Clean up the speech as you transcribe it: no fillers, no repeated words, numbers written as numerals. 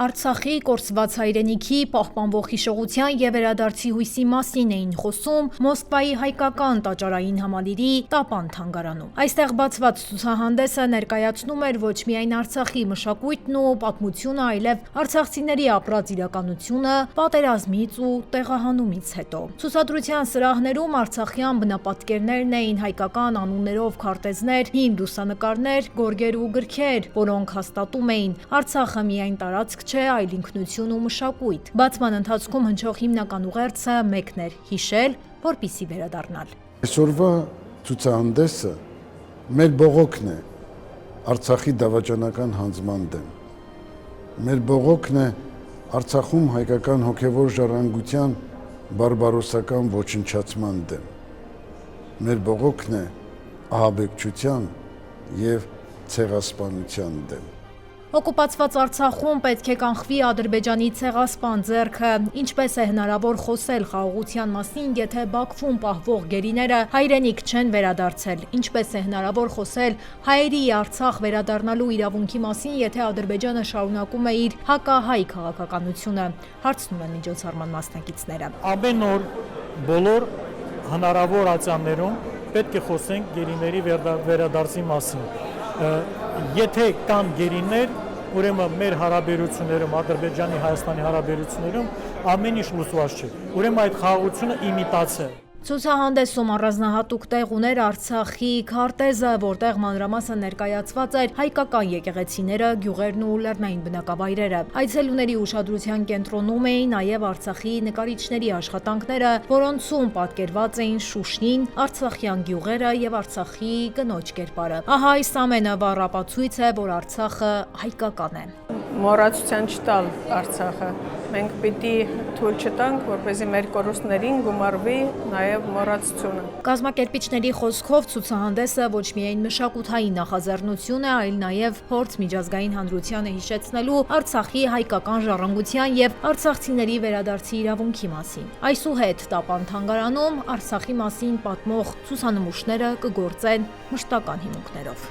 Արցախի կորսված հայրենիքի պահպանվող հիշողության և վերադարձի հույսի մասին էին խոսում Մոսկվայի հայկական տաճարային համալիրի Տապան թանգարանում։ Այստեղ բացված ցուցահանդեսը ներկայացնում էր ոչ միայն Արցախի մշակույթն ու պատմությունը, այլև արցախցիների ապրած իրականությունը պատերազմից ու տեղահանումից հետո։ Ցուցադրության սրահներում արցախյան բնապատկերներն էին, հայկական անուններով քարտեզներ, հին լուսանկարներ, գորգեր ու գրքեր, որոնք հաստատում էին Արցախը միայն տարածք չէ, այլ ինքնություն ու մշակույթ։ Բացման ընթացքում հնչող հիմնական ուղերձը մեկն էր՝ հիշել, որպեսզի վերադառնալ։ Այսօրվա ցուցահանդեսը մեր բողոքն է Արցախի դավաճանական հանձնման դեմ։ Մեր բողոքն է Արցախում հայկական հոգևոր ժառանգության բարբարոսական ոչնչացման դեմ։ Մեր բողոքն է ահաբեկչության և ցեղասպանության դեմ։ Օկուպացված Արցախում պետք է կանխվի Ադրբեջանի ցեղասպան ձեռքը։ Ինչպես է հնարավոր խոսել խաղաղության մասին, եթե Բաքվում պահվող գերիները հայրենիք չեն վերադարձել։ Ինչպես է հնարավոր խոսել հայերի Արցախ վերադառնալու իրավունքի մասին, եթե Ադրբեջանը շարունակում է իր հակահայ քաղաքականությունը, հարցնում են միջոցառման մասնակիցները։ Ամեն օր բոլոր հնարավոր ատյաններում պետք է խոսենք գերիների վերադարձի մասին։ Եթե կան գերիներ, ուրեմն մեր հարաբերություններում, Ադրբեջանի Հայաստանի հարաբերություններում ամեն ինչ լուծված չէ։ Ուրեմն այդ խաղաղությունը իմիտացիա է։ Ցուցահանդեսում առանձնահատուկ տեղ ուներ Արցախի քարտեզը, որտեղ մանրամասն ներկայացված էր հայկական եկեղեցիները, գյուղերն ու լեռնային բնակավայրերը։ Այցելուների ուշադրության կենտրոնում էին նաև Արցախի նկարիչների աշխատանքները, որոնցում պատկերված էին Շուշնին, արցախյան գյուղերը և Արցախի կնոջ կերպարը։ Ահա այս ամենը վառ ապացույց է, որ Արցախը հայկական է։ Մոռացության չտալ Արցախը։ Մենք պիտի թույլ չտանք, որպեսզի մեր կորուստներին գումարվի նաև մոռացությունը։ Կազմակերպիչների խոսքով ցուցահանդեսը ոչ միայն մշակութային նախաձեռնություն է, այլ նաև փորձ միջազգային հանրությանը հիշեցնելու Արցախի հայկական ժառանգության և արցախցիների վերադարձի իրավունքի մասին։ Այսուհետ Տապան թանգարանում Արցախի մասին պատմող ցուցանմուշները կգործեն մշտական հիմունքներով։